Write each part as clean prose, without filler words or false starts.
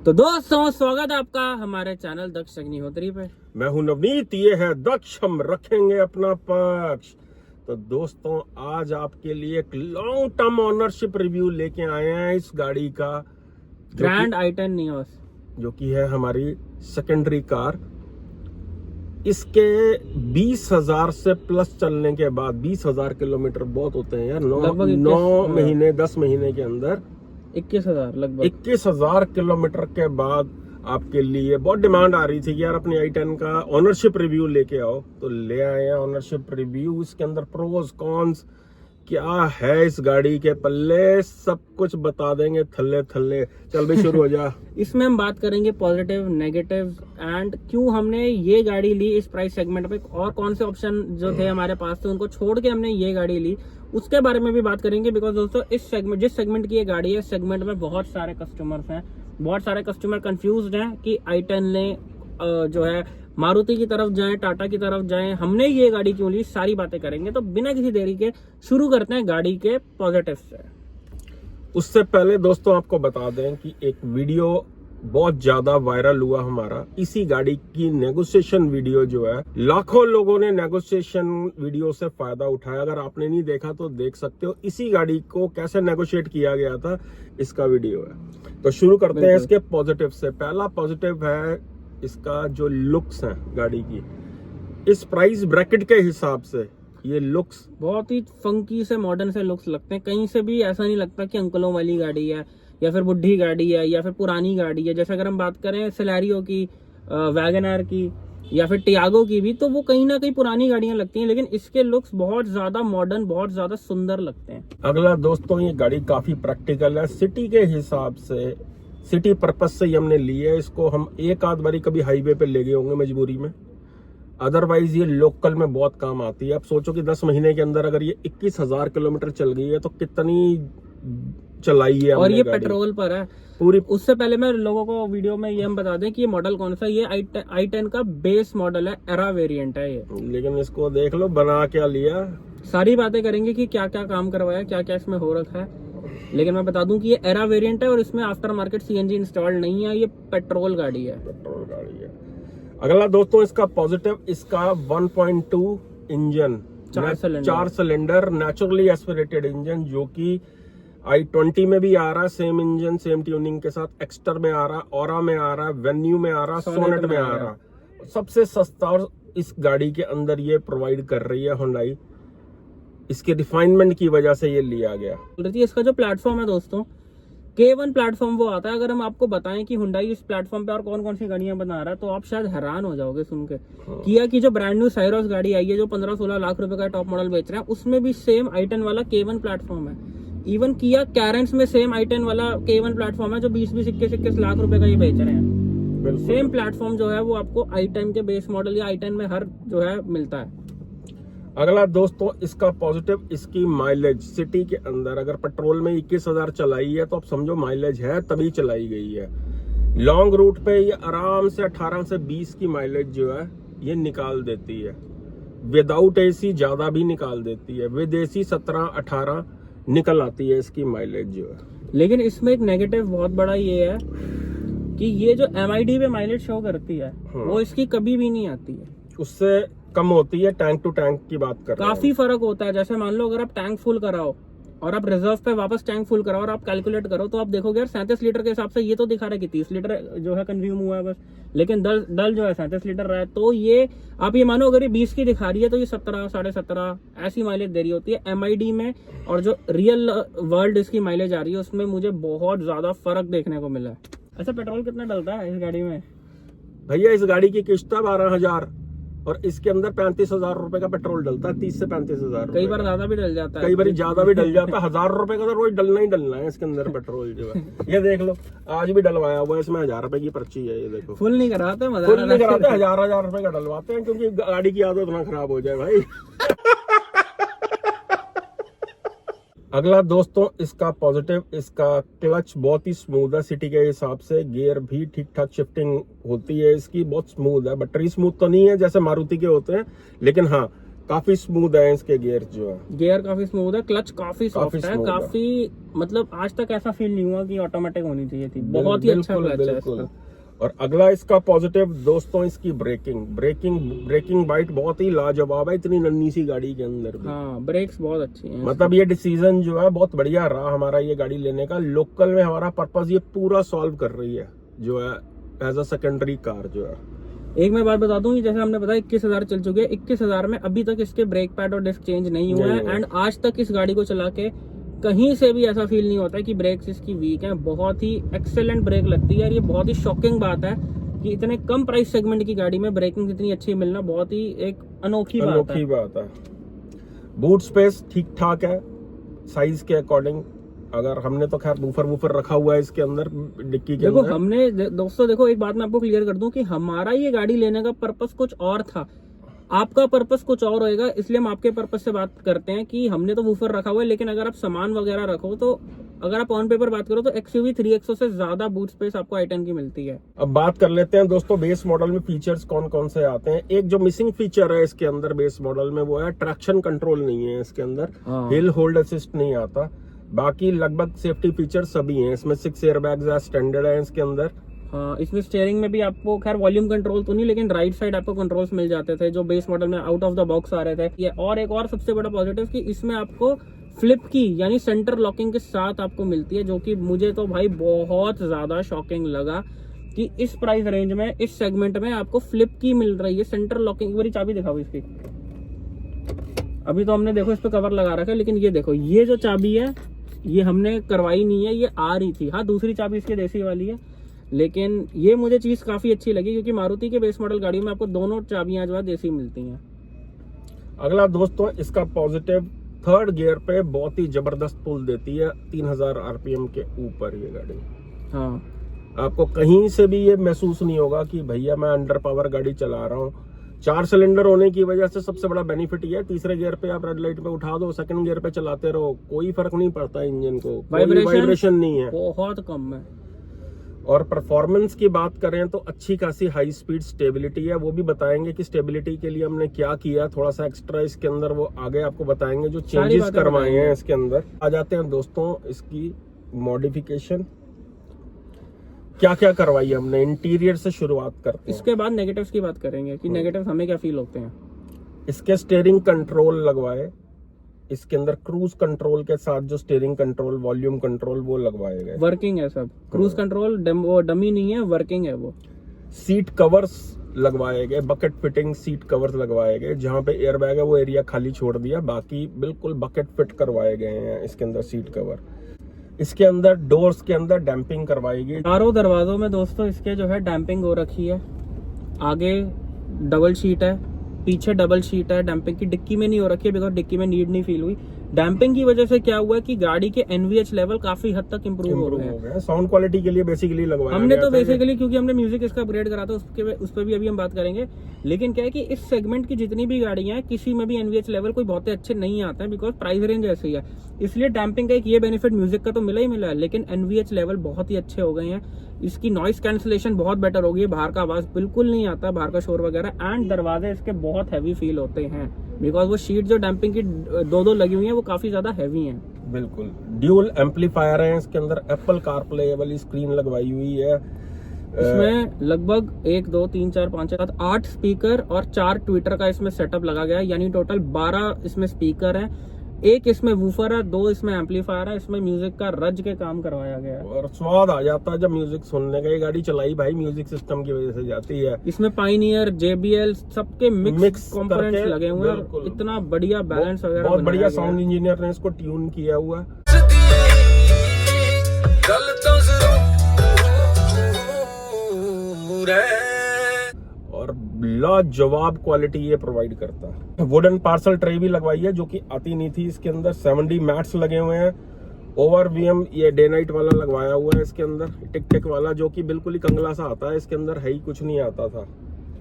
तो दोस्तों स्वागत है आपका हमारे चैनल दक्ष अग्निहोत्री पे। मैं हूं नवनीत, ये है दक्ष, हम रखेंगे अपना पक्ष। तो दोस्तों आज आपके लिए एक लॉन्ग टर्म ओनरशिप रिव्यू लेके आए हैं इस गाड़ी का, ग्रैंड i10 नियोस, जो कि है हमारी सेकेंडरी कार। इसके 20,000 से प्लस चलने के बाद 20,000 किलोमीटर बहुत होते हैं यार, 9 महीने 10 महीने के अंदर 21,000 लगभग 21,000 किलोमीटर के बाद आपके लिए बहुत डिमांड आ रही थी कि यार अपनी i10 का ओनरशिप रिव्यू लेके आओ, तो ले आए हैं ओनरशिप रिव्यू। इसके अंदर प्रोज कॉन्स क्या है इस गाड़ी के पल्ले, सब कुछ बता देंगे थल्ले थल्ले। चल भाई शुरू हो जा। इसमें हम बात करेंगे पॉजिटिव, नेगेटिव एंड क्यों हमने ये गाड़ी ली इस प्राइस सेगमेंट पे, और कौन से ऑप्शन जो थे हमारे पास थे उनको छोड़ के हमने ये गाड़ी ली, उसके बारे में भी बात करेंगे। बिकॉज दोस्तों इस सेगमेंट, जिस सेगमेंट की ये गाड़ी है, इस सेगमेंट में बहुत सारे कस्टमर्स हैं, बहुत सारे कस्टमर कंफ्यूज्ड हैं कि i10 लें, जो है मारुति की तरफ जाएं, टाटा की तरफ जाएं, हमने ये गाड़ी क्यों ली, सारी बातें करेंगे। तो बिना किसी देरी के शुरू करते हैं गाड़ी के पॉजिटिव से। उससे पहले दोस्तों आपको बता दें कि एक वीडियो बहुत ज्यादा वायरल हुआ हमारा, इसी गाड़ी की नेगोशिएशन वीडियो जो है, लाखों लोगों ने नेगोशिएशन वीडियो से फायदा उठाया। अगर आपने नहीं देखा तो देख सकते हो, इसी गाड़ी को कैसे नेगोशिएट किया गया था, इसका वीडियो है। तो शुरू करते हैं इसके पॉजिटिव से। पहला पॉजिटिव है इसका जो लुक्स है गाड़ी की, इस प्राइस ब्रैकेट के हिसाब से ये लुक्स बहुत ही फंकी से मॉडर्न से लुक्स लगते हैं। कहीं से भी ऐसा नहीं लगता कि अंकलों वाली गाड़ी है या फिर बुढ़ी गाड़ी है या फिर पुरानी गाड़ी है। जैसे अगर हम बात करें सेलेरियो की, वैगनआर की या फिर टियागो की भी, तो वो कहीं ना कहीं पुरानी गाड़ियां लगती हैं, लेकिन इसके लुक्स बहुत ज्यादा मॉडर्न, बहुत ज्यादा सुंदर लगते हैं। अगला दोस्तों ये गाड़ी काफी प्रैक्टिकल है, सिटी के हिसाब से, सिटी पर्पज से ही हमने ली है इसको। हम एक आध बारी कभी हाईवे पे ले गए होंगे मजबूरी में, अदरवाइज ये लोकल में बहुत काम आती है। आप सोचो कि 10 महीने के अंदर अगर ये 21,000 किलोमीटर चल गई है तो कितनी चलाई है, और ये पेट्रोल पर है पूरी। उससे पहले मैं लोगों को वीडियो में ये हम बता दें कि ये मॉडल कौन सा, ये i10 का बेस मॉडल है, एरा वेरिएंट है ये। लेकिन इसको देख लो बना क्या लिया। सारी बातें करेंगे कि क्या क्या काम करवाया, क्या क्या इसमें हो रखा है। लेकिन मैं बता दूं कि ये एरा वेरिएंट है और इसमें आफ्टर मार्केट सीएनजी इंस्टॉल्ड नहीं है, ये पेट्रोल गाड़ी है। पेट्रोल गाड़ी है। अगला दोस्तों इसका पॉजिटिव, इसका 1.2 engine, 4 cylinder naturally aspirated engine, जो कि i20 में भी आ रहा है, सेम इंजन सेम ट्यूनिंग के साथ। एक्स्टर में आ रहा, ऑरा में आ रहा, वेन्यू में आ रहा, सोनेट में आ रहा। सबसे सस्ता और इस गाड़ी के अंदर ये प्रोवाइड कर रही है हुंडई, इसके रिफाइनमेंट की वजह से ये लिया गया। इसका जो प्लेटफॉर्म है दोस्तों, K1 प्लेटफॉर्म वो आता है। अगर हम आपको बताएं कि हुंडई इस प्लेटफॉर्म पे और कौन कौन सी गाड़ियां बना रहा है, तो आप शायद हैरान हो जाओगे सुन के। किया की जो ब्रांड न्यू साइरोस गाड़ी आई है, जो 15-16 लाख रुपए का टॉप मॉडल बेच रहे हैं, उसमें भी सेम i10 वाला K1 प्लेटफॉर्म है। इवन किया कैरेंस में सेम i10 वाला K1 प्लेटफॉर्म है, जो 20-20, 21-21 लाख रुपए का ये बेच रहे हैं। सेम प्लेटफॉर्म जो है वो आपको i10 के बेस मॉडल या i10 में हर जो है मिलता है। अगला दोस्तों इसका पॉजिटिव, इसकी माइलेज सिटी के अंदर अगर पेट्रोल में 21,000 चलाई है तो आप समझो माइलेज है, तभी चलाई गई है। लॉन्ग रूट पे ये आराम से 18 से 20 की माइलेज जो है ये निकाल देती है। विदाउट एसी ज्यादा भी निकाल देती है, विद एसी 17-18 निकल आती है इसकी माइलेज जो है। लेकिन इसमें एक नेगेटिव बहुत बड़ा ये है कि ये जो MID पे माइलेज शो करती है वो इसकी कभी भी नहीं आती है, उससे कम होती है। टैंक टू टैंक की बात कर रहे हैं, काफी फर्क होता है। जैसे मान लो अगर आप टैंक फुल कराओ और आप रिजर्व पे वापस टैंक फुल कराओ और आप कैलकुलेट करो, तो आप देखोगे यार 37 लीटर के हिसाब से ये तो दिखा रहा है कि 30 लीटर जो है कंज्यूम हुआ है बस, लेकिन डल जो है 37 लीटर रहा है। तो ये आप ये मानो अगर ये 20 की दिखा रही है तो ये 17, 17.5 ऐसी माइलेज दे रही होती है MID में। और जो रियल वर्ल्ड इसकी माइलेज आ रही है उसमें मुझे बहुत ज्यादा फर्क देखने को मिला है। अच्छा, पेट्रोल कितना डलता है इस गाड़ी में? भैया इस गाड़ी की किस्त है 12,000 और इसके अंदर 35,000 रुपए का पेट्रोल डलता है, 30 से 35,000। कई बार ज्यादा भी डल जाता है, कई बार ज्यादा भी डल जाता है। 1,000 रुपए का तो रोज डलना ही डलना है इसके अंदर पेट्रोल जो है। ये देख लो आज भी डलवाया हुआ है, इसमें 1,000 रुपए की पर्ची है। ये देखो फुल नहीं कराते, फुल नहीं कराते, 1,000 रुपए का डलवाते हैं, क्योंकि गाड़ी की आदत ना खराब हो जाए भाई। अगला दोस्तों इसका पॉजिटिव, इसका क्लच बहुत ही स्मूथ है सिटी के हिसाब से। गियर भी ठीक ठाक शिफ्टिंग होती है इसकी, बहुत स्मूथ है। बटरी स्मूथ तो नहीं है जैसे मारुति के होते हैं, लेकिन हाँ काफी स्मूथ है इसके गियर जो है, गियर काफी स्मूथ है, क्लच काफी सॉफ्ट है, smooth है। काफी मतलब आज तक ऐसा फील नहीं हुआ कि ऑटोमेटिक होनी चाहिए थी, बहुत ही अच्छा बिल्कुल क्लच है बिल्कुल। इसका। और अगला इसका पॉजिटिव दोस्तों, इसकी ब्रेकिंग बाइट बहुत ही लाजवाब है इतनी नन्ही सी गाड़ी के अंदर भी। हाँ, ब्रेक्स बहुत अच्छी हैं। मतलब ये डिसीजन जो है बहुत बढ़िया रहा हमारा ये गाड़ी लेने का। लोकल में हमारा पर्पस ये पूरा सॉल्व कर रही है जो है एज अ सेकेंडरी कार जो है। एक मैं बात बता दूं कि जैसे हमने बताया 21,000 चल चुके हैं, 21,000 में अभी तक इसके ब्रेक पैड और डिस्क चेंज नहीं हुआ है। एंड आज तक इस गाड़ी को चला के कहीं से भी ऐसा फील नहीं होता है कि ब्रेक्स इसकी वीक हैं। बहुत ही एक्सेलेंट ब्रेक लगती है। और ये बहुत ही शॉकिंग बात है कि इतने कम प्राइस सेगमेंट की गाड़ी में ब्रेकिंग इतनी अच्छी मिलना बहुत ही एक अनोखी बात है। बूट स्पेस ठीक ठाक है साइज के अकॉर्डिंग। अगर हमने तो खैर वूफर रखा हुआ है इसके अंदर डिक्की के देखो अंदर। हमने दोस्तों देखो, एक बात मैं आपको क्लियर कर दूं कि हमारा ये गाड़ी लेने का पर्पस कुछ और था, आपका पर्पस कुछ और होएगा। इसलिए हम आपके पर्पस से बात करते हैं कि हमने तो वूफर रखा हुआ है, लेकिन अगर आप सामान वगैरह रखो तो अगर आप ऑन पेपर बात करो तो XUV 3XO से ज्यादा बूट स्पेस आपको i10 की मिलती है। अब बात कर लेते हैं दोस्तों बेस मॉडल में फीचर्स कौन कौन से आते हैं। एक जो मिसिंग फीचर है इसके अंदर बेस मॉडल में वो है ट्रैक्शन कंट्रोल नहीं है इसके अंदर। हिल होल्ड असिस्ट नहीं आता। बाकी लगभग सेफ्टी फीचर सभी हैं इसमें। 6 एयरबैग्स स्टैंडर्ड है इसके अंदर। हाँ, इसमें स्टीयरिंग में भी आपको खैर वॉल्यूम कंट्रोल तो नहीं, लेकिन राइट साइड आपको कंट्रोल्स मिल जाते थे जो बेस मॉडल में आउट ऑफ द बॉक्स आ रहे थे। ये और एक और सबसे बड़ा पॉजिटिव कि इसमें आपको फ्लिप की यानी सेंटर लॉकिंग के साथ आपको मिलती है, जो कि मुझे तो भाई बहुत ज्यादा शॉकिंग लगा कि इस प्राइस रेंज में इस सेगमेंट में आपको फ्लिप की मिल रही है, सेंटर लॉकिंग। एक बारी चाबी दिखाओ इसकी। अभी तो हमने देखो इस पे कवर लगा रखा है, लेकिन ये देखो ये जो चाबी है ये हमने करवाई नहीं है, ये आ रही थी। हाँ, दूसरी चाबी इसकी देसी वाली है, लेकिन ये मुझे चीज काफी अच्छी लगी क्योंकि मारुति के बेस मॉडल गाड़ियों में आपको दोनों चाबियां जो है देसी मिलती हैं। अगला दोस्तों इसका पॉजिटिव, थर्ड गियर पे बहुत ही जबरदस्त पुल देती है 3000 RPM के ऊपर ये गाड़ी। हाँ, आपको कहीं से भी ये महसूस नहीं होगा कि भैया मैं अंडर पावर गाड़ी चला रहा हूँ। 4 सिलेंडर होने की वजह से सबसे बड़ा बेनिफिट ये है, तीसरे गियर पे आप रेड लाइट पे उठा दो, सेकंड गियर पे चलाते रहो, कोई फर्क नहीं पड़ता इंजन को, वाइब्रेशन नहीं है, बहुत कम है। और परफॉर्मेंस की बात करें तो अच्छी खासी हाई स्पीड स्टेबिलिटी है। वो भी बताएंगे कि स्टेबिलिटी के लिए हमने क्या किया, थोड़ा सा एक्स्ट्रा इसके अंदर, वो आगे आपको बताएंगे जो चेंजेस करवाए हैं इसके अंदर। आ जाते हैं दोस्तों इसकी मॉडिफिकेशन, क्या क्या करवाई है हमने। इंटीरियर से शुरुआत करते हैं, इसके बाद नेगेटिव्स की बात करेंगे कि नेगेटिव्स हमें क्या फील होते हैं। इसके स्टीयरिंग कंट्रोल लगवाए, इसके अंदर क्रूज कंट्रोल के साथ जो स्टीयरिंग कंट्रोल, वॉल्यूम कंट्रोल वो लगवाए गए, वर्किंग है सब। क्रूज कंट्रोल वो डमी नहीं है, वर्किंग है वो। सीट कवर्स लगवाए गए, बकेट फिटिंग सीट कवर्स लगवाए गए। जहां पे एयरबैग है वो एरिया खाली छोड़ दिया, बाकी बिल्कुल बकेट फिट करवाए गए हैं इसके अंदर सीट कवर। इसके अंदर डोर्स के अंदर डैम्पिंग करवाई गई। चारों दरवाजों में दोस्तों इसके जो है डैम्पिंग हो रखी है। आगे डबल शीट है, पीछे डबल शीट है। डैम्पिंग की डिक्की में नहीं हो रखी है बिकॉज डिक्की में नीड नहीं फील हुई। डैम्पिंग की वजह से क्या हुआ है कि गाड़ी के NVH लेवल काफी हद तक इंप्रूव हो गए हैं। साउंड क्वालिटी के लिए बेसिकली लगवाया हमने गया तो था बेसिकली क्योंकि हमने म्यूजिक इसका अपग्रेड करा था, उस पर भी अभी हम बात करेंगे। लेकिन क्या है कि इस सेगमेंट की जितनी भी गाड़ियां हैं किसी में भी NVH लेवल कोई बहुत अच्छे नहीं आते हैं बिकॉज प्राइस रेंज ऐसी है। इसलिए डैम्पिंग का एक ये बेनिफिट म्यूजिक का तो मिला ही मिला है, लेकिन NVH लेवल बहुत ही अच्छे हो गए हैं। इसकी नॉइस कैंसिलेशन बहुत बेटर हो गई है, बाहर का आवाज बिल्कुल नहीं आता, बाहर का शोर वगैरह। एंड दरवाजे इसके बहुत हैवी फील होते हैं बिकॉज वो शीट जो डैम्पिंग की दो लगी हुई है वो काफी ज्यादा हैवी हैं। बिल्कुल ड्यूल एम्पलीफायर है इसके अंदर, एप्पल कारप्ले वाली स्क्रीन लगवाई हुई है। इसमें लगभग 1 2 3 4 5 6 7 8 स्पीकर और 4 ट्विटर का इसमें सेटअप लगा गया है, यानी टोटल 12 इसमें स्पीकर हैं। 1 इसमें वूफर है, 2 इसमें एम्पलीफायर है। इसमें म्यूजिक का रज के काम करवाया गया है और स्वाद आ जाता है जब म्यूजिक सुनने का। ये गाड़ी चलाई भाई म्यूजिक सिस्टम की वजह से जाती है। इसमें पाइनियर, JBL सबके मिक्स कंपोनेंट्स करके लगे हुए हैं। इतना बढ़िया बैलेंस वगैरह बहुत बढ़िया बनाया साउंड गया है। इंजीनियर ने इसको ट्यून किया हुआ है। और लाजवाब क्वालिटी ये प्रोवाइड करता है। वुडन पार्सल ट्रे भी लगवाई है जो कि आती नहीं थी इसके अंदर। 7D मैट्स लगे हुए हैं। ओवर VM ये डे नाइट वाला लगवाया हुआ है इसके अंदर, टिक टिक वाला, जो कि बिल्कुल ही कंगला सा आता है। इसके अंदर है ही कुछ नहीं आता था,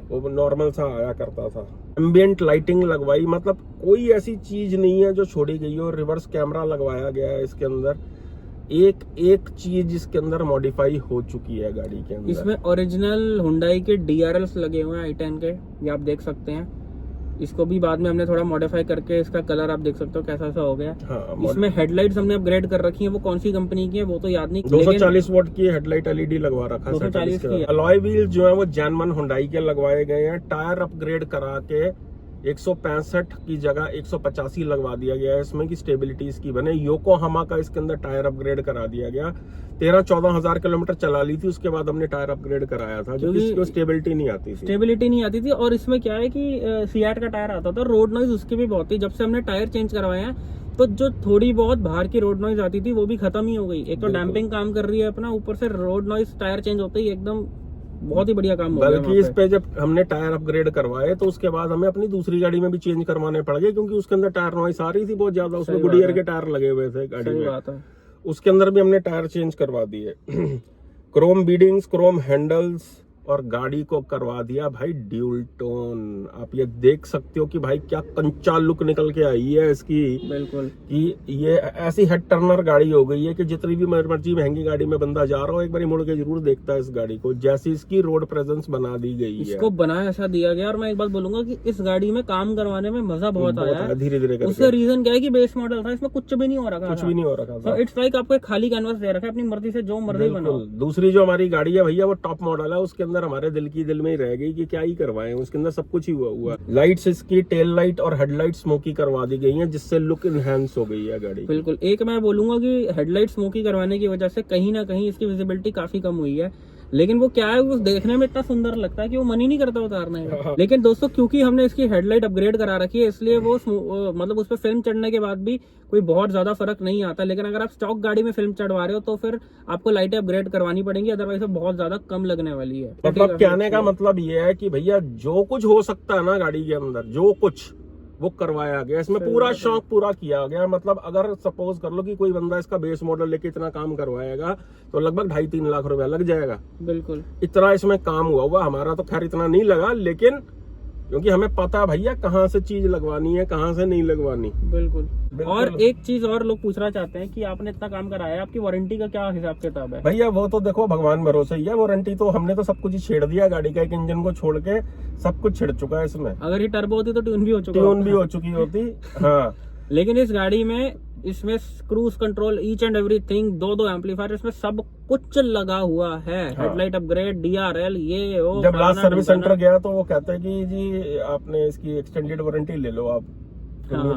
वो नॉर्मल सा आया करता था। एम्बियंट लाइटिंग लगवाई, मतलब कोई ऐसी चीज नहीं है जो छोड़ी गई हो। रिवर्स कैमरा लगवाया गया है इसके अंदर। एक चीज इसके अंदर मॉडिफाई हो चुकी है गाड़ी के अंदर। इसमें ओरिजिनल हुंडई के DRLs लगे हुए हैं i10 के, ये आप देख सकते हैं। इसको भी बाद में हमने थोड़ा मॉडिफाई करके इसका कलर आप देख सकते हो कैसा सा हो गया। हाँ, इसमें हेडलाइट्स हमने अपग्रेड कर रखी है, वो कौन सी कंपनी की है वो तो याद नहीं। 240 वोट की हेडलाइट एलईडी लगवा रखा है। 240 की है। अलॉय व्हील जो है वो जैनमन हुंडई के लगवाए गए हैं। टायर अपग्रेड करा के 165 की जगह 185 लगवा दिया गया है इसमें, की स्टेबिलिटी इसकी बने। योकोहामा का इसके अंदर टायर अपग्रेड करा दिया गया। 13-14 हजार किलोमीटर चला ली थी, उसके बाद हमने टायर अपग्रेड कराया था, जो इसको स्टेबिलिटी नहीं आती थी। स्टेबिलिटी नहीं आती थी। और इसमें क्या है कि सियाट का टायर आता था, रोड नॉइज उसकी भी बहुत थी। जब से हमने टायर चेंज करवाए हैं तो जो थोड़ी बहुत बाहर की रोड नॉइज आती थी वो भी खत्म ही हो गई। एक तो डैम्पिंग काम कर रही है अपना, ऊपर से रोड नॉइज टायर चेंज होते ही एकदम बहुत ही बढ़िया काम हो गया। बल्कि इस पे जब हमने टायर अपग्रेड करवाए तो उसके बाद हमें अपनी दूसरी गाड़ी में भी चेंज करवाने पड़ गए, क्योंकि उसके अंदर टायर नॉइस आ रही थी बहुत ज्यादा। उसमें गुडियर के टायर लगे हुए थे गाड़ी में, बात है। उसके अंदर भी हमने टायर चेंज करवा दिए। क्रोम बीडिंग्स, क्रोम हैंडल्स, और गाड़ी को करवा दिया भाई ड्यूल टोन। आप ये देख सकते हो कि भाई क्या कंचा लुक निकल के आई है इसकी। बिल्कुल, कि ये ऐसी हेड टर्नर गाड़ी हो गई है कि जितनी भी मर्जी महंगी गाड़ी में बंदा जा रहा हो एक बार मुड़ के जरूर देखता है इस गाड़ी को, जैसी इसकी रोड प्रेजेंस बना दी गई है। इसको बनाया ऐसा दिया गया। और मैं एक बात बोलूंगा कि इस गाड़ी में काम करवाने में मजा बहुत आया। धीरे धीरे उसका रीजन क्या है कि बेस मॉडल था, इसमें कुछ भी नहीं हो रहा, कुछ भी नहीं हो रखा था। इट्स लाइक आपको एक खाली कैनवस दे रखा है, अपनी मर्जी से जो मर्जी बनाओ। दूसरी जो हमारी गाड़ी है भैया वो टॉप मॉडल है, उसके अंदर हमारे दिल में ही रह गई कि क्या ही करवाएं, उसके अंदर सब कुछ ही हुआ। लाइट्स इसकी टेल लाइट और हेडलाइट स्मोकी करवा दी गई हैं, जिससे लुक इनहेंस हो गई है गाड़ी। बिल्कुल। एक मैं बोलूंगा कि हेडलाइट स्मोकी करवाने की वजह से कहीं ना कहीं इसकी विजिबिलिटी काफी कम हुई है, लेकिन वो क्या है वो देखने में इतना सुंदर लगता है कि वो मन ही नहीं करता उतारने का। लेकिन दोस्तों क्योंकि हमने इसकी हेडलाइट अपग्रेड करा रखी है इसलिए वो मतलब उस पर फिल्म चढ़ने के बाद भी कोई बहुत ज्यादा फर्क नहीं आता। लेकिन अगर आप स्टॉक गाड़ी में फिल्म चढ़वा रहे हो तो फिर आपको लाइटें अपग्रेड करवानी पड़ेंगी, अदरवाइज बहुत ज्यादा कम लगने वाली है। मतलब कहने का मतलब ये है कि भैया जो कुछ हो सकता है ना गाड़ी के अंदर, जो कुछ वो करवाया गया, इसमें पूरा शौक पूरा किया गया। मतलब अगर सपोज कर लो कि कोई बंदा इसका बेस मॉडल लेके इतना काम करवाएगा तो लगभग 2.5-3 लाख रुपया लग जाएगा। बिल्कुल, इतना इसमें काम हुआ। हमारा तो खैर इतना नहीं लगा, लेकिन क्योंकि हमें पता है भैया कहाँ से चीज लगवानी है कहाँ से नहीं लगवानी। बिल्कुल। और एक चीज और लोग पूछना चाहते हैं कि आपने इतना काम कराया, आपकी वारंटी का क्या हिसाब किताब है? भैया वो तो देखो भगवान भरोसे ही है, वारंटी तो हमने तो सब कुछ ही छेड़ दिया गाड़ी का, एक इंजन को छोड़ के सब कुछ छिड़ चुका है इसमें। अगर ये टर्बो होती तो ट्यून भी हो चुकी होती। हाँ, लेकिन इस गाड़ी में इसमें cruise control, each and everything, दो एम्पलीफायर, इसमें सब कुछ लगा हुआ है। हेडलाइट अपग्रेड, DRL, ये वो। जब लास्ट सर्विस सेंटर गया तो वो कहते हैं कि जी आपने इसकी एक्सटेंडेड वारंटी ले लो आप।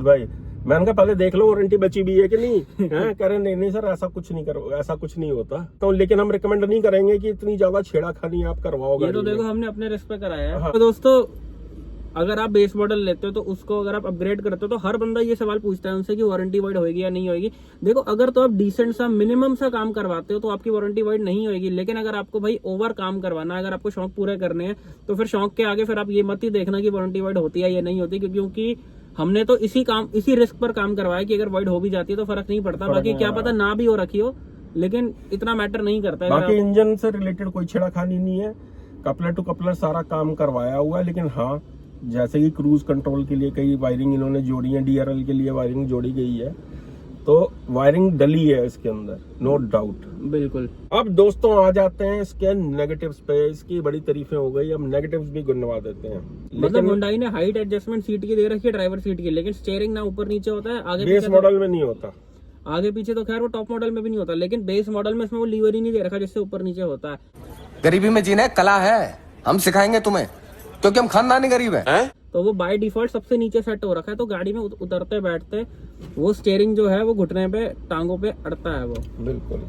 भाई मैंने कहा पहले देख लो वारंटी बची भी है कि नहीं है। कह रहे नहीं सर ऐसा कुछ नहीं करो, ऐसा कुछ नहीं होता। तो लेकिन हम रिकमेंड नहीं करेंगे कि इतनी ज्यादा छेड़ाखानी आप करवाओगे। ये तो देखो हमने अपने रिस्क पे कराया है। तो दोस्तों अगर आप बेस मॉडल लेते हो तो उसको अगर आप अपग्रेड करते हो तो हर बंदा ये सवाल पूछता है उनसे कि वारंटी वाइड होगी या नहीं होगी। देखो अगर तो आप डिसेंट सा मिनिमम सा काम करवाते हो तो आपकी वारंटी वाइड नहीं होगी। लेकिन अगर आपको भाई ओवर काम करवाना है, अगर आपको शौक पूरे करने हैं तो फिर शौक के आगे फिर आप ये मत ही देखना कि वारंटी वाइड होती है या नहीं होती, क्योंकि हमने तो इसी रिस्क पर काम करवाया कि अगर वाइड हो भी जाती है तो फर्क नहीं पड़ता। बाकी क्या पता ना भी हो रखी हो, लेकिन इतना मैटर नहीं करता है। बाकी इंजन से रिलेटेड कोई छेड़खानी नहीं है, कपलर टू कपलर सारा काम करवाया हुआ है। लेकिन हाँ, जैसे कि क्रूज कंट्रोल के लिए कई वायरिंग इन्होंने जोड़ी है, DRL के लिए वायरिंग जोड़ी गई है, तो वायरिंग डली है इसके अंदर, नो डाउट। बिल्कुल। अब दोस्तों आ जाते हैं इसके नेगेटिव्स पे। इसकी बड़ी तारीफें हो गई, अब नेगेटिव्स भी गिनवा देते हैं। मतलब हुंडई ने हाइट एडजस्टमेंट सीट की दे रखी है, ड्राइवर सीट की, लेकिन स्टीयरिंग ना ऊपर नीचे होता है, आगे बेस मॉडल में नहीं होता। आगे पीछे तो खैर वो टॉप मॉडल में भी नहीं होता, लेकिन बेस मॉडल में इसमें वो लीवर ही नहीं दे रखा जिससे ऊपर नीचे होता है। गरीबी में जीना कला है, हम सिखाएंगे तुम्हें, क्योंकि हम खानदानी गरीब हैं। तो वो बाय डिफॉल्ट सबसे नीचे सेट हो रखा है, तो गाड़ी में उतरते बैठते वो स्टीयरिंग जो है वो घुटने पे, टांगों पे अड़ता है वो। बिल्कुल।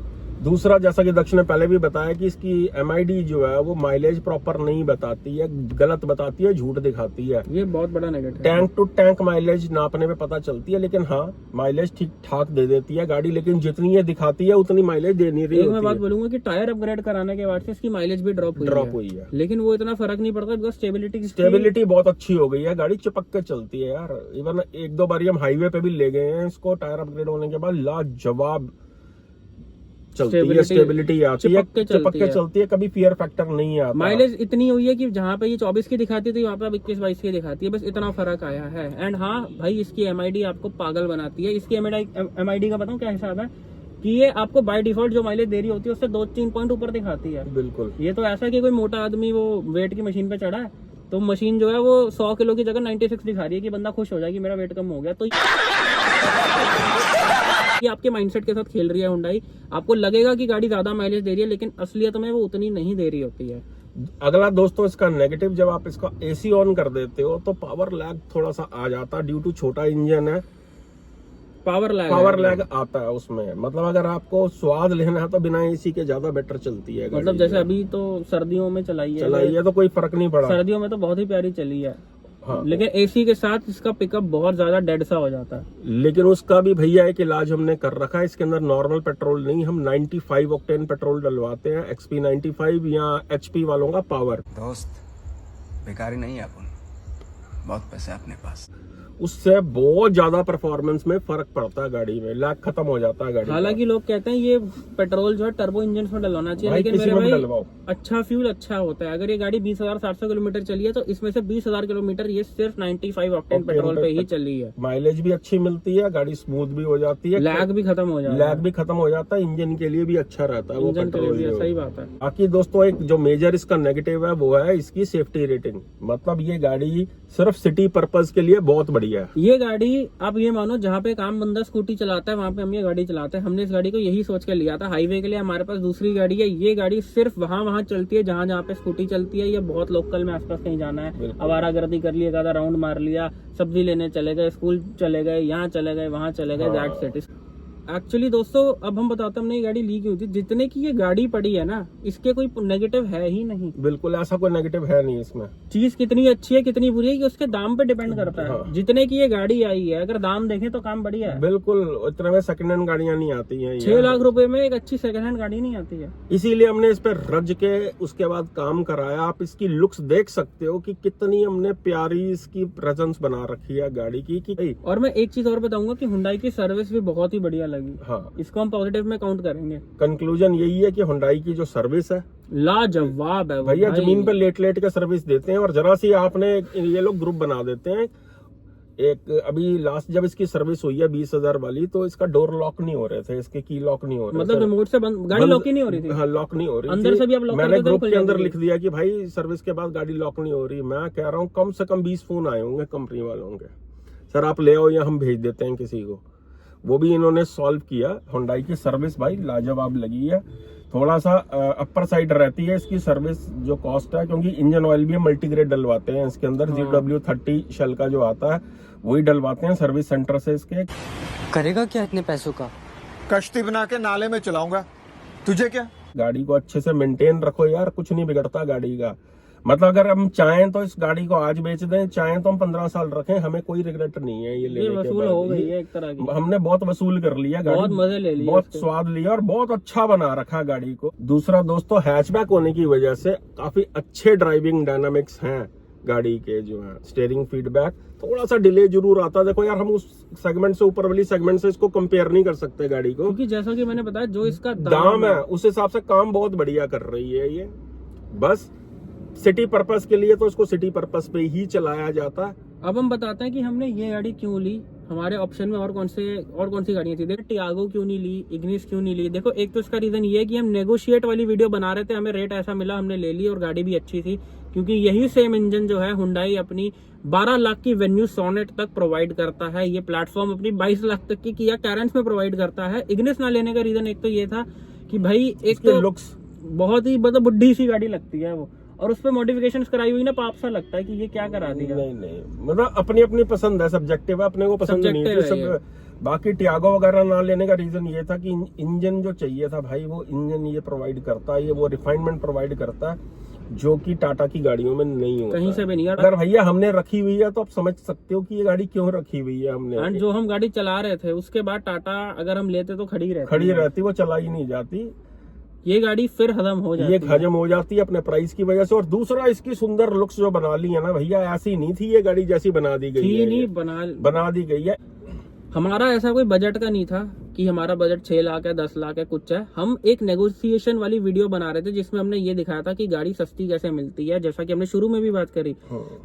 दूसरा, जैसा कि दक्ष ने पहले भी बताया कि इसकी MID जो है वो माइलेज प्रॉपर नहीं बताती है, गलत बताती है, झूठ दिखाती है। ये बहुत बड़ा नेगेटिव है। टैंक टू टैंक माइलेज नापने में पता चलती है, लेकिन हाँ माइलेज ठीक ठाक दे देती है गाड़ी, लेकिन जितनी ये दिखाती है उतनी माइलेज दे नहीं रही होती है। मैं बात बोलूंगा कि टायर अपग्रेड कराने के बाद से इसकी माइलेज भी ड्रॉप हुई है, लेकिन वो इतना फर्क नहीं पड़ता बिकॉज स्टेबिलिटी बहुत अच्छी हो गई है, गाड़ी चिपक के चलती है यार। इवन 1-2 बार हम हाईवे पे भी ले गए हैं इसको, टायर अपग्रेड होने के बाद लाजवाब चलती है, स्टेबिलिटी आती है, चिपक के चलती है, कभी फियर फैक्टर नहीं आता। माइलेज इतनी हुई है कि जहाँ पे ये 24 की दिखाती थी वहाँ पे 21-22 की दिखाती है, बस इतना फर्क आया है। एंड हाँ भाई, इसकी MID आपको पागल बनाती है। इसकी MID का बताऊँ क्या हिसाब है कि ये आपको बाय डिफॉल्ट जो माइलेज दे रही होती है उससे 2-3 पॉइंट ऊपर दिखाती है। बिल्कुल। ये तो ऐसा कि कोई मोटा आदमी वो वेट की मशीन पे चढ़ा है तो मशीन जो है वो 100 किलो की जगह 96 दिखा रही है कि बंदा खुश हो जाए कि मेरा वेट कम हो गया। तो ये आपके माइंडसेट के साथ खेल रही है हुंडई। आपको लगेगा कि गाड़ी ज्यादा माइलेज दे रही है, लेकिन असलियत में वो उतनी नहीं दे रही होती है। अगला दोस्तों इसका नेगेटिव, जब आप इसका एसी ऑन कर देते हो तो पावर लैग थोड़ा सा आ जाता है, ड्यू टू छोटा इंजन है। पावर लैग आता है उसमें। मतलब अगर आपको स्वाद लेना है तो बिना एसी के ज्यादा बेटर चलती है गाड़ी। मतलब जैसे अभी तो सर्दियों में चलाई है तो कोई फर्क नहीं पड़ा। सर्दियों में तो बहुत ही प्यारी चली है। हाँ। लेकिन एसी के साथ इसका पिकअप बहुत ज्यादा डेड सा हो जाता है। लेकिन उसका भी भैया एक इलाज हमने कर रखा है। इसके अंदर नॉर्मल पेट्रोल नहीं, हम 95 ऑक्टेन पेट्रोल डलवाते हैं, XP 95 या HP वालों का पावर। दोस्त बेकारी नहीं है अपन, बहुत पैसे है अपने पास। उससे बहुत ज्यादा परफॉर्मेंस में फर्क पड़ता है गाड़ी में, लैग खत्म हो जाता है गाड़ी। हालांकि लोग कहते हैं ये पेट्रोल जो है टर्बो इंजन में डलवाना चाहिए, लेकिन मेरे भाई अच्छा फ्यूल अच्छा होता है। अगर ये गाड़ी 20,700 किलोमीटर चली है तो इसमें से 20,000 किलोमीटर ये सिर्फ 95 ऑक्टेन पेट्रोल पे ही चली है। माइलेज भी अच्छी मिलती है, गाड़ी स्मूथ भी हो जाती है, लैग भी खत्म हो जाता है, इंजन के लिए भी अच्छा रहता है वो इंजन के लिए पेट्रोल। भी सही बात है। बाकी दोस्तों एक जो मेजर इसका नेगेटिव है वो है इसकी सेफ्टी रेटिंग। मतलब ये गाड़ी सिर्फ सिटी पर्पज के लिए बहुत बढ़िया है। ये गाड़ी आप ये मानो जहाँ पे काम बंदा स्कूटी चलाता है वहाँ पे हम ये गाड़ी चलाते हैं। हमने इस गाड़ी को यही सोच के लिया था। हाईवे के लिए हमारे पास दूसरी गाड़ी है, ये गाड़ी सिर्फ वहाँ चलती है जहाँ पे स्कूटी चलती है। ये बहुत लोकल में आसपास कहीं जाना है, आवारागर्दी कर लिया, ज्यादा राउंड मार लिया, सब्जी लेने चले गए, स्कूल चले गए, यहाँ चले गए, वहाँ चले गए, दैट्स इट। एक्चुअली दोस्तों अब हम बताते हैं हमने ये गाड़ी ली क्यों थी। जितने की ये गाड़ी पड़ी है ना, इसके कोई नेगेटिव है ही नहीं। बिल्कुल ऐसा कोई नेगेटिव है नहीं इसमें। चीज कितनी अच्छी है कितनी बुरी है ये उसके दाम पे डिपेंड करता है। हाँ। जितने की ये गाड़ी आई है, अगर दाम देखें तो काम बढ़िया है। बिल्कुल इतने में सेकंड हैंड गाड़ियां नहीं आती हैं। 6 लाख रुपए में एक अच्छी सेकंड हैंड गाड़ी नहीं आती है। इसीलिए हमने इस पे रज के उसके बाद काम कराया। आप इसकी लुक्स देख सकते हो कि कितनी हमने प्यारी इसकी प्रेजेंस बना रखी है गाड़ी की। और मैं एक चीज और बताऊंगा कि हुंडई की सर्विस भी बहुत ही बढ़िया लगी। हाँ, इसको हम पॉजिटिव में काउंट करेंगे। कंक्लूजन यही है कि हुंडई की जो सर्विस है लाजवाब है भैया। जमीन पे लेट के सर्विस देते हैं, और जरा सी आपने ये लोग ग्रुप बना देते हैं। एक अभी लास्ट जब इसकी सर्विस हुई है 20,000 वाली, तो इसका डोर लॉक नहीं हो रहे थे, इसके की लॉक नहीं हो रहे, मतलब रिमोट से गाड़ी लॉक ही नहीं हो रही थी। हाँ, लॉक नहीं हो रही अंदर से भी आप लॉक मैंने ग्रुप के अंदर लिख दिया कि भाई सर्विस के बाद गाड़ी लॉक नहीं हो रही। मैं कह रहा हूँ कम से कम 20 फोन आए होंगे कंपनी वालों के, सर आप ले आओ या हम भेज देते हैं किसी को। वो भी इन्होंने सॉल्व किया। हुंडई की सर्विस भाई लाजवाब लगी है। थोड़ा सा अपर साइड रहती है इसकी सर्विस जो कॉस्ट है, क्योंकि इंजन ऑयल भी मल्टीग्रेड डलवाते हैं इसके अंदर। GW30 शेल का जो आता है वही डलवाते हैं सर्विस सेंटर से। इसके करेगा क्या इतने पैसों का? कश्ती बना के नाले में चलाऊंगा, तुझे क्या। गाड़ी को अच्छे से मेंटेन रखो यार, कुछ नहीं बिगड़ता गाड़ी का। मतलब अगर हम चाहें तो इस गाड़ी को आज बेच दें, चाहें तो हम 15 साल रखें, हमें कोई रिग्रेट नहीं है ये लेने के वसूल हो गई है एक तरह की। हमने बहुत वसूल कर लिया, बहुत मजे ले लिए, बहुत स्वाद लिया और बहुत अच्छा बना रखा गाड़ी को। दूसरा दोस्तों हैचबैक होने की वजह से काफी अच्छे ड्राइविंग डायनामिक्स हैं गाड़ी के जो है। स्टीयरिंग फीडबैक थोड़ा सा डिले जरूर आता है। देखो यार हम उस सेगमेंट से, ऊपर वाली सेगमेंट से इसको कंपेयर नहीं कर सकते गाड़ी को, क्योंकि जैसा कि मैंने बताया जो इसका दाम है उस हिसाब से काम बहुत बढ़िया कर रही है ये। बस सिटी पर्पस के लिए तो इसको सिटी पर्पस पे ही चलाया जाता है। अब हम बताते हैं कि हमने ये गाड़ी क्यों ली। हमारे ऑप्शन में और कौन सी गाड़ियां थी। देखो टियागो क्यों नहीं ली, इग्निस क्यों नहीं ली। देखो एक तो इसका रीजन ये है कि हम नेगोशिएट वाली वीडियो बना रहे थे, हमें रेट ऐसा मिला, हमने ले ली, और गाड़ी भी अच्छी थी। क्योंकि यही सेम इंजन जो है हुंडई अपनी 12 लाख की वेन्यू सोनेट तक प्रोवाइड करता है। ये प्लेटफॉर्म अपनी 22 लाख तक की किया कैरेंस में प्रोवाइड करता है। इग्निस ना लेने का रीजन एक तो ये था कि भाई एक तो लुक्स बहुत ही मतलब बुढ़ी सी गाड़ी लगती है वो, और उस पर मॉडिफिकेशन कराई हुई ना, पाप सा लगता है कि ये क्या करा दिया। नहीं मतलब अपनी अपनी पसंद है, सब्जेक्टिव है, अपने को पसंद नहीं थी सब। बाकी टियागो वगैरह ना लेने का रीजन ये था कि इंजन जो चाहिए था भाई वो इंजन ये प्रोवाइड करता है, ये वो रिफाइनमेंट प्रोवाइड करता है जो कि टाटा की गाड़ियों में नहीं होता कहीं से भी नहीं। अगर भैया हमने रखी हुई है तो आप समझ सकते हो कि ये गाड़ी क्यों रखी हुई है हमने। एंड जो हम गाड़ी चला रहे थे उसके बाद टाटा अगर हम लेते तो खड़ी रहती, वो चलाई नहीं जाती। ये गाड़ी फिर हजम हो जाती ये हजम हो जाती है अपने प्राइस की वजह से। और दूसरा इसकी सुंदर लुक्स जो बना ली है ना भैया, ऐसी नहीं थी ये गाड़ी जैसी बना दी गई है। नहीं बना दी गई है। हमारा ऐसा कोई बजट का नहीं था कि हमारा बजट 6 लाख है, 10 लाख है, कुछ है। हम एक नेगोशिएशन वाली वीडियो बना रहे थे जिसमें हमने ये दिखाया था कि गाड़ी सस्ती कैसे मिलती है, जैसा कि हमने शुरू में भी बात करी।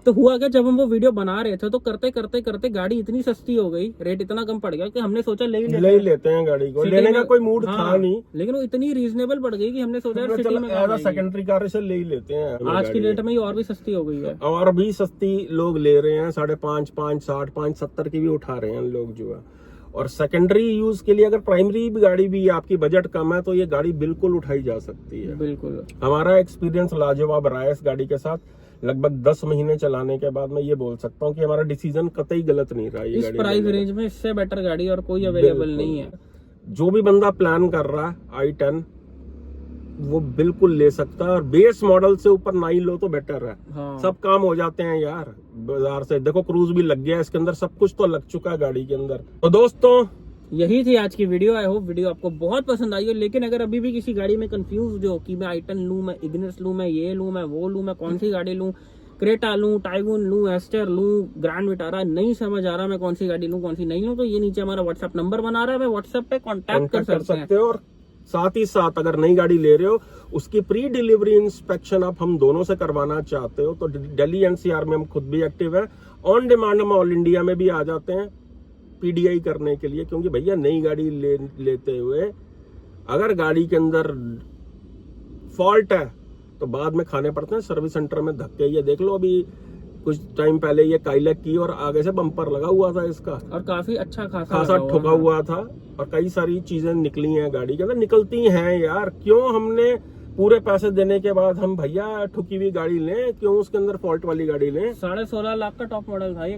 तो हुआ क्या, जब हम वो वीडियो बना रहे थे तो करते करते करते गाड़ी इतनी सस्ती हो गई, रेट इतना कम पड़ गया कि हमने सोचा ले ही लेते हैं गाड़ी को। लेने का कोई मूड था नहीं, लेकिन वो इतनी रीजनेबल पड़ गई कि हमने सोचा यार सिटी में सेकेंडरी कार से ले ही लेते हैं। आज की डेट में ये और भी सस्ती हो गई है, और भी सस्ती लोग ले रहे हैं, 5.5, 5.60, 5.70 की भी उठा रहे हैं लोग जो है। और सेकेंडरी यूज के लिए अगर प्राइमरी गाड़ी भी आपकी बजट कम है तो ये गाड़ी बिल्कुल उठाई जा सकती है। बिल्कुल। हमारा एक्सपीरियंस लाजवाब रहा है इस गाड़ी के साथ। लगभग 10 महीने चलाने के बाद मैं ये बोल सकता हूँ कि हमारा डिसीजन कतई गलत नहीं रहा। इस प्राइस रेंज में इससे बेटर गाड़ी और कोई अवेलेबल नहीं है। जो भी बंदा प्लान कर रहा है i10 वो बिल्कुल ले सकता है, और बेस मॉडल से ऊपर 9 लो तो बेटर है। हाँ। सब काम हो जाते हैं यार बाजार से। देखो क्रूज भी लग गया है इसके अंदर, सब कुछ तो लग चुका है गाड़ी के अंदर। तो दोस्तों यही थी आज की वीडियो। आई होप वीडियो आपको बहुत पसंद आई हो। लेकिन अगर अभी भी किसी गाड़ी में कंफ्यूज हो कि मैं i10 लूं, मैं इग्निस लूं, मैं ये लूं, मैं वो लूं, मैं कौन सी गाड़ी लूं, क्रेटा लूं, टाइगून लूं, एस्टर लूं, ग्रैंड विटारा, नहीं समझ आ रहा मैं कौन सी गाड़ी लूं, कौन सी नहीं लूं, तो ये नीचे हमारा व्हाट्सएप नंबर बना रहा है, मैं व्हाट्सएप पे कॉन्टैक्ट कर सकते हैं। और साथ ही साथ अगर नई गाड़ी ले रहे हो उसकी प्री डिलीवरी इंस्पेक्शन आप हम दोनों से करवाना चाहते हो तो दिल्ली एनसीआर में हम खुद भी एक्टिव है। ऑन डिमांड हम ऑल इंडिया में भी आ जाते हैं पीडीआई करने के लिए, क्योंकि भैया नई गाड़ी लेते हुए अगर गाड़ी के अंदर फॉल्ट है तो बाद में खाने पड़ते हैं सर्विस सेंटर में धक्के। ये देख लो अभी कुछ टाइम पहले ये काइलैक की और आगे से बम्पर लगा हुआ था इसका, और काफी अच्छा खासा ठुका हुआ था, और कई सारी चीजें निकली हैं गाड़ी के अंदर, निकलती हैं यार। क्यों हमने पूरे पैसे देने के बाद हम भैया ठुकी हुई गाड़ी लें, क्यों उसके अंदर फॉल्ट वाली गाड़ी लें? 16.5 लाख का टॉप मॉडल था ये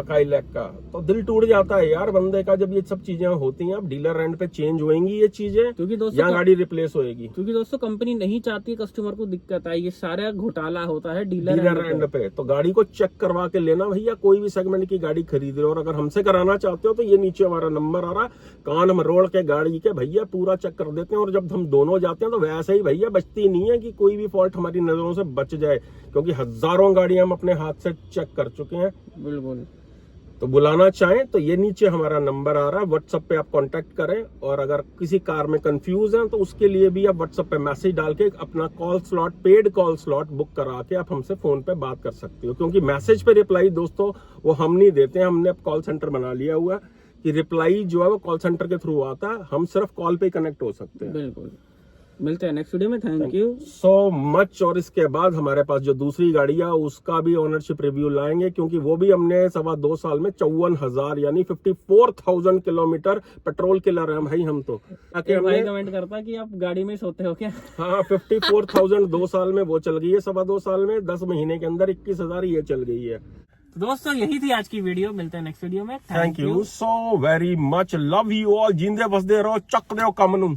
काइलैक का। तो दिल टूट जाता है यार बंदे का जब ये सब चीजें होती हैं। अब डीलर रेंट पे चेंज होंगी ये चीजें, क्योंकि दोस्तों या गाड़ी रिप्लेस होएगी, क्योंकि दोस्तों कंपनी नहीं चाहती कस्टमर को दिक्कत आए। ये सारा घोटाला होता है डीलर रेंट पे। तो गाड़ी को चेक करवा के लेना भैया, कोई भी सेगमेंट की गाड़ी खरीद रहे हो। और अगर हमसे कराना चाहते हो तो ये नीचे हमारा नंबर आ रहा, कान हम रोड के गाड़ी के भैया पूरा चेक कर देते हैं। और जब हम दोनों जाते हैं तो वैसे ही भैया बचती नहीं है कि कोई भी फॉल्ट हमारी नजरों से बच जाए, क्योंकि हजारों गाड़ियां हम अपने हाथ से चेक कर चुके हैं। बिल्कुल। तो बुलाना चाहें तो ये नीचे हमारा नंबर आ रहा है, व्हाट्सएप पे आप कांटेक्ट करें। और अगर किसी कार में कंफ्यूज हैं तो उसके लिए भी आप व्हाट्सएप पे मैसेज डाल के अपना call slot, paid call slot book करा के आप हमसे फोन पे बात कर सकते हो। क्योंकि मैसेज पे रिप्लाई दोस्तों वो हम नहीं देते हैं, हमने कॉल सेंटर बना लिया हुआ है कि रिप्लाई जो है वो कॉल सेंटर के थ्रू आता है, हम सिर्फ कॉल पे कनेक्ट हो सकते हैं। बिल्कुल। मिलते हैं नेक्स्ट वीडियो में। Thank you so much. और इसके बाद हमारे पास जो दूसरी गाड़ी है उसका भी ओनरशिप रिव्यू लाएंगे, क्योंकि वो भी हमने 2.25 साल में 54,000 यानी 54,000 किलोमीटर पेट्रोल किलर है भाई हम तो। भाई कमेंट करता कि आप गाड़ी में सोते हो क्या? हाँ 54,000 2 साल में वो चल गई है, 2.25 साल में 10 महीने के अंदर 21,000 ये चल गई है। तो दोस्तों यही थी आज की वीडियो। मिलते हैं नेक्स्ट वीडियो में। Thank you so very much. Love you all. जिंदे बसदे रहो, चक दो कम नूं।